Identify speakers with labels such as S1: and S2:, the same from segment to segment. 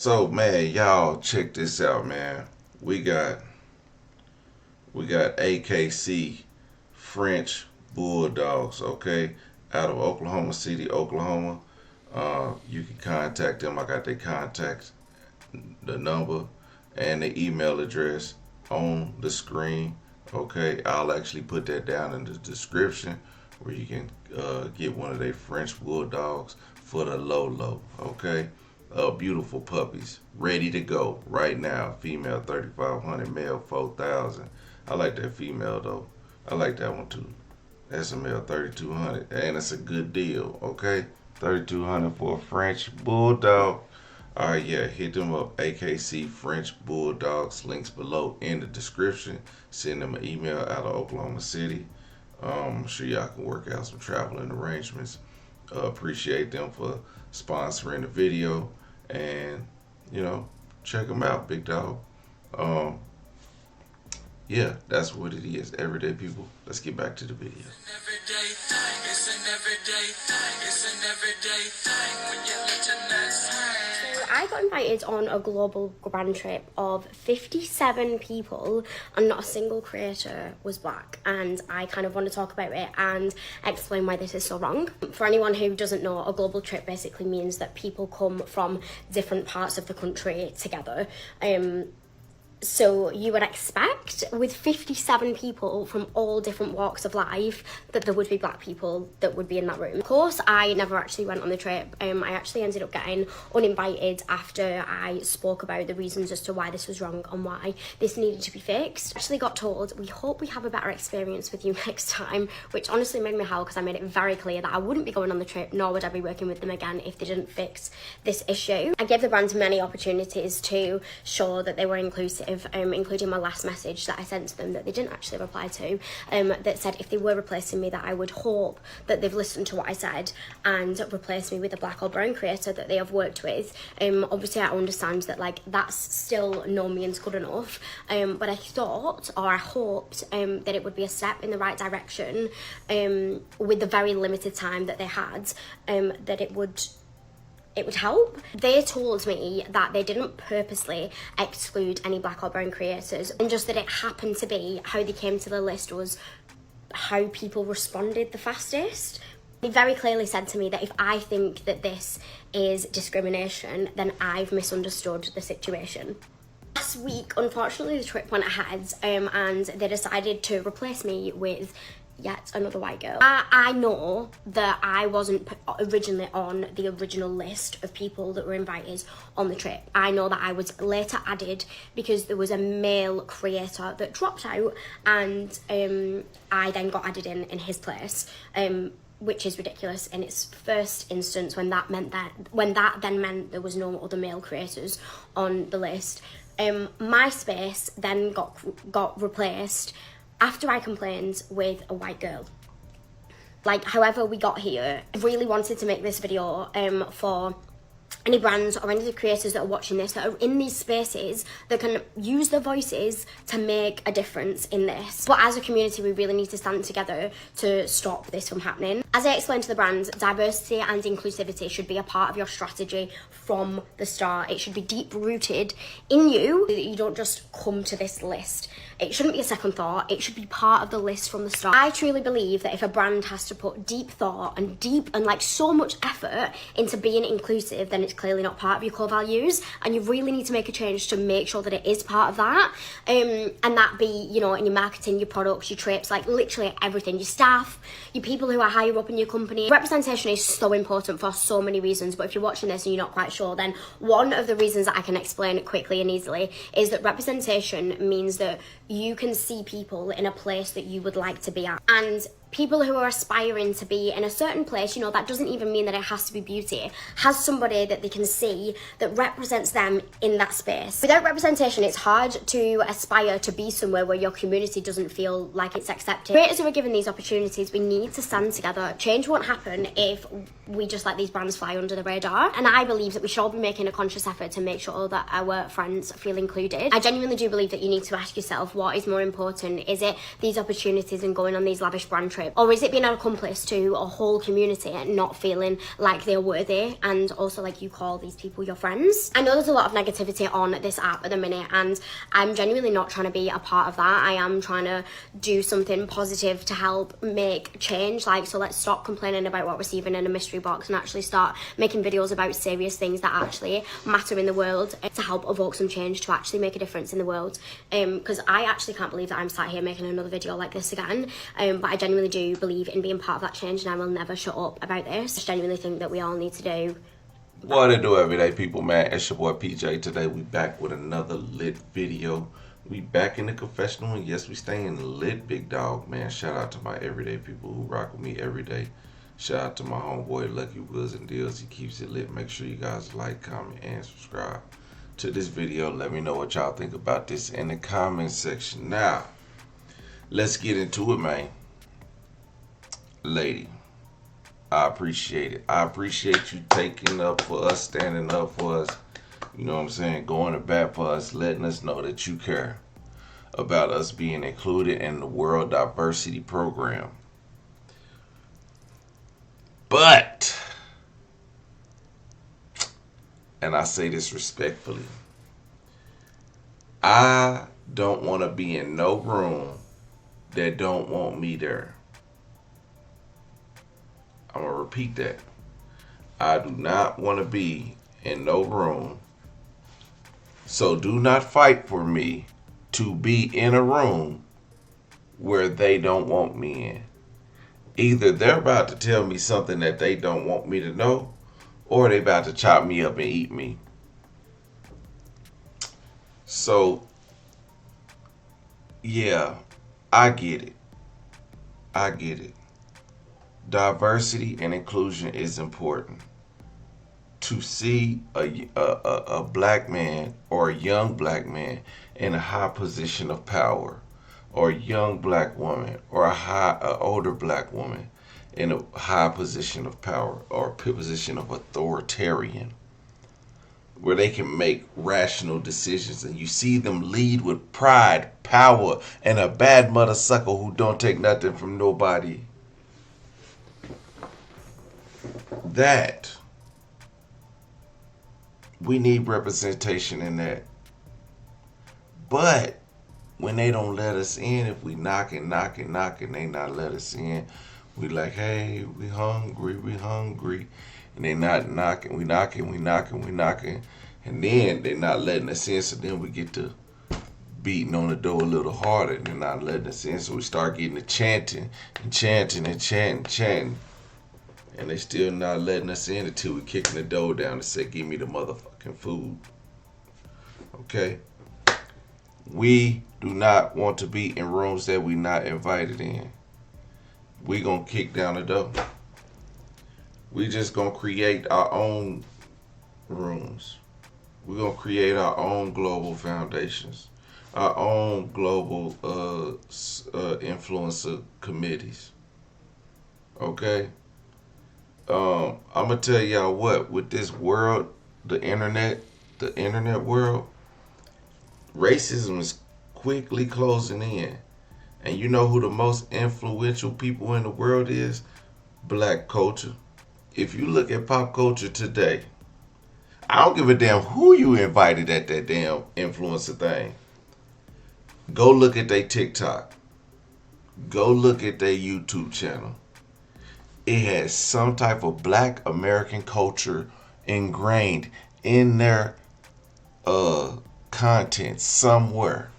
S1: So man, y'all check this out, man. We got AKC French Bulldogs, okay, out of Oklahoma City, Oklahoma. You can contact them. I got their contact, the number, and the email address on the screen. Okay, I'll actually put that down in the description where you can get one of their French Bulldogs for the low. Okay, beautiful puppies, ready to go right now. Female 3,500, male 4,000. I like that female though. I like that one too. That's a male 3,200, and it's a good deal. Okay, 3,200 for a French Bulldog. All right, yeah, hit them up. AKC French Bulldogs. Links below in the description. Send them an email out of Oklahoma City. I'm sure y'all can work out some traveling arrangements. Appreciate them for sponsoring the video, and check them out, big dog. Yeah, that's what it is. Everyday people. Let's get back to the video.
S2: I got invited on a global brand trip of 57 people and not a single creator was black, and I kind of want to talk about it and explain why this is so wrong. For anyone who doesn't know, a global trip basically means that people come from different parts of the country together. So you would expect with 57 people from all different walks of life that there would be black people that would be in that room. Of course, I never actually went on the trip. I actually ended up getting uninvited after I spoke about the reasons as to why this was wrong and why this needed to be fixed. I actually got told, we hope we have a better experience with you next time, which honestly made me howl because I made it very clear that I wouldn't be going on the trip, nor would I be working with them again if they didn't fix this issue. I gave the brand many opportunities to show that they were inclusive, including my last message that I sent to them that they didn't actually reply to, that said if they were replacing me that I would hope that they've listened to what I said and replace me with a black or brown creator that they have worked with. Obviously I understand that that's still no means good enough, but I thought, or I hoped, that it would be a step in the right direction with the very limited time that they had, that it would help. They told me that they didn't purposely exclude any black or brown creators, and just that it happened to be how they came to the list was how people responded the fastest. They very clearly said to me that if I think that this is discrimination, then I've misunderstood the situation. Last week, unfortunately, the trip went ahead, and they decided to replace me with yet another white girl. I know that I wasn't originally on the original list of people that were invited on the trip. I know that I was later added because there was a male creator that dropped out, and I then got added in his place, which is ridiculous in its first instance when that then meant there was no other male creators on the list. My space then got replaced after I complained with a white girl. However we got here, I really wanted to make this video for any brands or any of the creators that are watching this that are in these spaces that can use their voices to make a difference in this. But as a community, we really need to stand together to stop this from happening. As I explained to the brands, diversity and inclusivity should be a part of your strategy from the start. It should be deep rooted in you, that you don't just come to this list. It shouldn't be a second thought. It should be part of the list from the start. I truly believe that if a brand has to put deep thought and so much effort into being inclusive, then it's clearly not part of your core values, and you really need to make a change to make sure that it is part of that, and that be, in your marketing, your products, your trips, literally everything, your staff, your people who are higher up in your company. Representation is so important for so many reasons, but if you're watching this and you're not quite sure, then one of the reasons that I can explain it quickly and easily is that representation means that you can see people in a place that you would like to be at, and people who are aspiring to be in a certain place, that doesn't even mean that it has to be beauty, has somebody that they can see that represents them in that space. Without representation, it's hard to aspire to be somewhere where your community doesn't feel like it's accepted. Creators who are given these opportunities, we need to stand together. Change won't happen if we just let these brands fly under the radar, and I believe that we should all be making a conscious effort to make sure that our friends feel included. I genuinely do believe that you need to ask yourself, what is more important? Is it these opportunities and going on these lavish brand trips trip? Or is it being an accomplice to a whole community and not feeling like they're worthy, and also like you call these people your friends? I know there's a lot of negativity on this app at the minute, and I'm genuinely not trying to be a part of that. I am trying to do something positive to help make change. Like, so let's stop complaining about what we're receiving in a mystery box and actually start making videos about serious things that actually matter in the world, to help evoke some change, to actually make a difference in the world. Because I actually can't believe that I'm sat here making another video like this again, but I genuinely do believe in being part of that change, and I will never shut up about this. I genuinely think that we all need to do.
S1: What it do, everyday people, man? It's your boy PJ. Today we back with another lit video. We back in the confessional, and yes, we staying lit, big dog, man. Shout out to my everyday people who rock with me every day. Shout out to my homeboy Lucky Woods and Deals. He keeps it lit. Make sure you guys like, comment, and subscribe to this video. Let me know what y'all think about this in the comment section. Now, let's get into it, man. Lady, I appreciate it. I appreciate you taking up for us, standing up for us. You know what I'm saying? Going to bat for us, letting us know that you care about us being included in the World Diversity Program. But, and I say this respectfully, I don't want to be in no room that don't want me there. I'm going to repeat that. I do not want to be in no room. So do not fight for me to be in a room where they don't want me in. Either they're about to tell me something that they don't want me to know, or they about to chop me up and eat me. So, yeah, I get it. I get it. Diversity and inclusion is important. To see a black man or a young black man in a high position of power, or a young black woman or a older black woman in a high position of power or a position of authoritarian, where they can make rational decisions, and you see them lead with pride, power, and a bad mother sucker who don't take nothing from nobody. That, we need representation in that. But when they don't let us in, if we knocking, they not let us in. We like, hey, we hungry. And they not knocking, we knocking. And then they not letting us in, so then we get to beating on the door a little harder, and they're not letting us in. So we start getting to chanting. And they still not letting us in until we kicking the door down and say, give me the motherfucking food. Okay? We do not want to be in rooms that we not invited in. We gonna kick down the door. We just gonna create our own rooms. We gonna create our own global foundations, our own global influencer committees. Okay? I'm gonna tell y'all what, with this world, the internet world, racism is quickly closing in. And you know who the most influential people in the world is? Black culture. If you look at pop culture today, I don't give a damn who you invited at that damn influencer thing. Go look at their TikTok. Go look at their YouTube channel. It has some type of Black American culture ingrained in their content somewhere.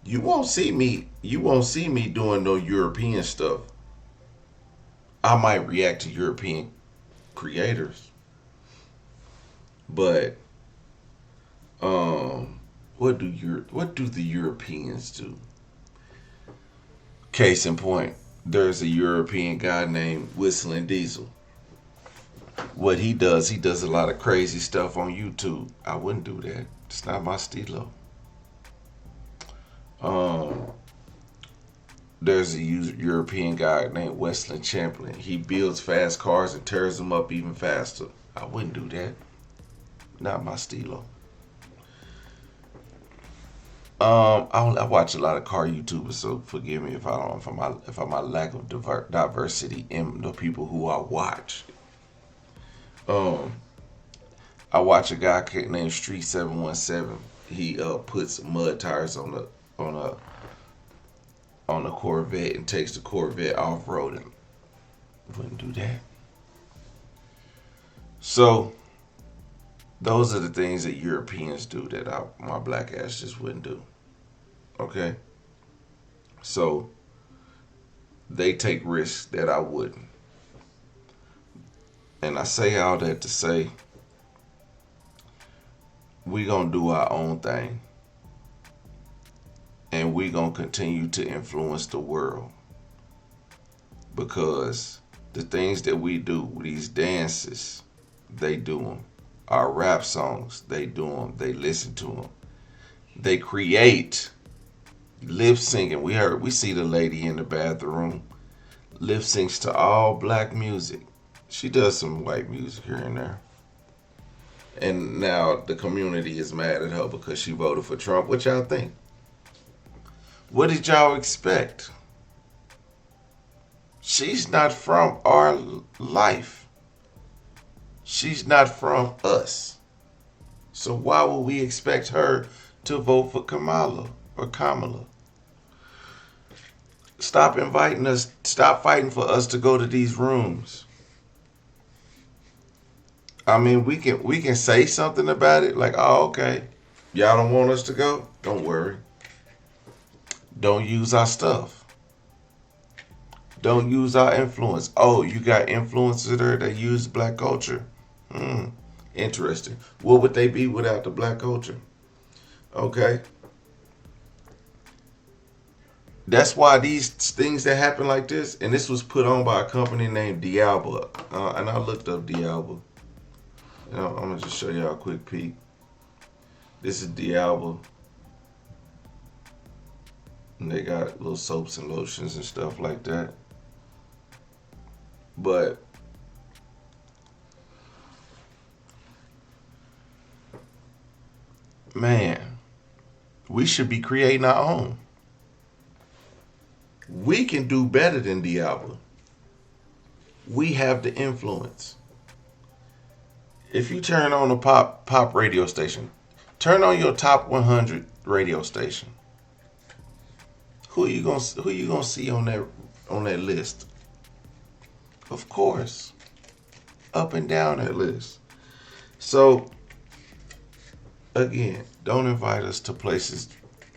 S1: You won't see me doing no European stuff. I might react to European creators. But what do the Europeans do? Case in point, there's a European guy named Whistling Diesel. What he does a lot of crazy stuff on YouTube. I wouldn't do that. It's not my stilo. There's a European guy named Wesley Champlin. He builds fast cars and tears them up even faster. I wouldn't do that. Not my stilo. I watch a lot of car YouTubers, so forgive me if I don't if I'm my lack of diversity in the people who I watch. Um, I watch a guy named Street 717. He puts mud tires on a on a Corvette and takes the Corvette off roading. Wouldn't do that. So those are the things that Europeans do that my black ass just wouldn't do. Okay, so they take risks that I wouldn't, and I say all that to say we gonna do our own thing, and we gonna continue to influence the world because the things that we do, these dances, they do them. Our rap songs, they do them. They listen to them. They create lip syncing. We see the lady in the bathroom lip syncs to all black music. She does some white music here and there. And now the community is mad at her because she voted for Trump. What y'all think? What did y'all expect? She's not from our life. She's not from us. So why would we expect her to vote for Kamala or Kamala? Stop inviting us. Stop fighting for us to go to these rooms. I mean, we can say something about it, like, oh, okay, y'all don't want us to go? Don't worry. Don't use our stuff. Don't use our influence. Oh, you got influencers there that use black culture. Interesting. What would they be without the black culture? Okay. That's why these things that happen like this, and this was put on by a company named Dialba, and I looked up Dialba. I'm gonna just show y'all a quick peek. This is Dialba, and they got little soaps and lotions and stuff like that. But man, we should be creating our own. We can do better than Diablo. We have the influence. If you turn on a pop radio station, turn on your top 100 radio station. Who you gonna see on that list? Of course, up and down that list. So again, don't invite us to places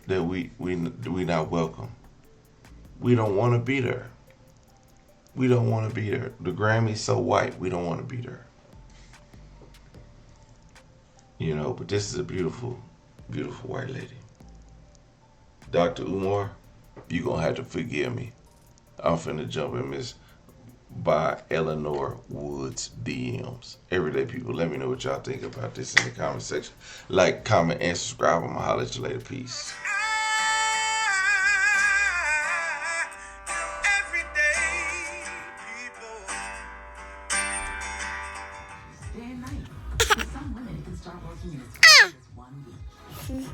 S1: that we not welcome. We don't want to be there. We don't want to be there. The Grammy's so white, we don't want to be there. But this is a beautiful, beautiful white lady. Dr. Umar, you gonna have to forgive me. I'm finna jump in Miss by Eleanor Woods DMs. Everyday people, let me know what y'all think about this in the comment section. Like, comment, and subscribe. I'm gonna holler at you later. Peace.
S3: Day and night. For some women, it can start working in as fast as 1 week.